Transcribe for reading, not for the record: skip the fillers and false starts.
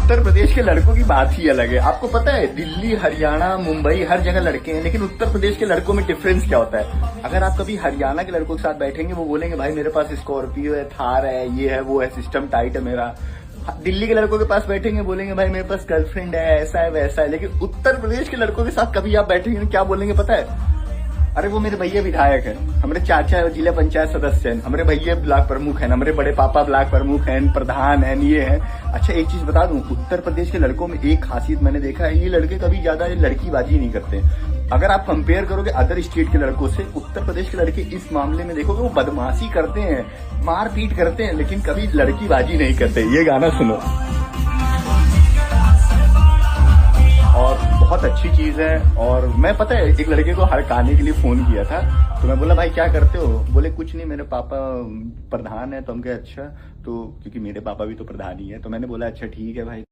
उत्तर प्रदेश के लड़कों की बात ही अलग है। आपको पता है दिल्ली, हरियाणा, मुंबई हर जगह लड़के हैं, लेकिन उत्तर प्रदेश के लड़कों में डिफरेंस क्या होता है? अगर आप कभी हरियाणा के लड़कों के साथ बैठेंगे, वो बोलेंगे भाई मेरे पास स्कॉर्पियो है, थार है, ये है, वो है, सिस्टम टाइट है मेरा। दिल्ली के लड़कों के पास बैठेंगे, बोलेंगे भाई मेरे पास गर्लफ्रेंड है, ऐसा है वैसा है। लेकिन उत्तर प्रदेश के लड़कों के साथ कभी आप बैठेंगे क्या बोलेंगे पता है? अरे वो मेरे भैया विधायक है, हमारे चाचा जिला पंचायत सदस्य हैं, हमारे भैया ब्लॉक प्रमुख हैं, हमारे बड़े पापा ब्लॉक प्रमुख हैं, प्रधान हैं, ये हैं। अच्छा एक चीज बता दूं, उत्तर प्रदेश के लड़कों में एक खासियत मैंने देखा है, ये लड़के कभी ज्यादा लड़कीबाजी नहीं करते। अगर आप कंपेयर करोगे अदर स्टेट के लड़कों से, उत्तर प्रदेश के लड़के इस मामले में देखोगे वो बदमाशी करते हैं, मारपीट करते हैं, लेकिन कभी लड़कीबाजी नहीं करते। ये गाना सुनो। और बहुत अच्छी चीज है। और मैं पता है एक लड़के को हड़काने के लिए फोन किया था, तो मैं बोला भाई क्या करते हो? बोले कुछ नहीं, मेरे पापा प्रधान है। तो हम कहे अच्छा, तो क्योंकि मेरे पापा भी तो प्रधान ही है। तो मैंने बोला अच्छा ठीक है भाई।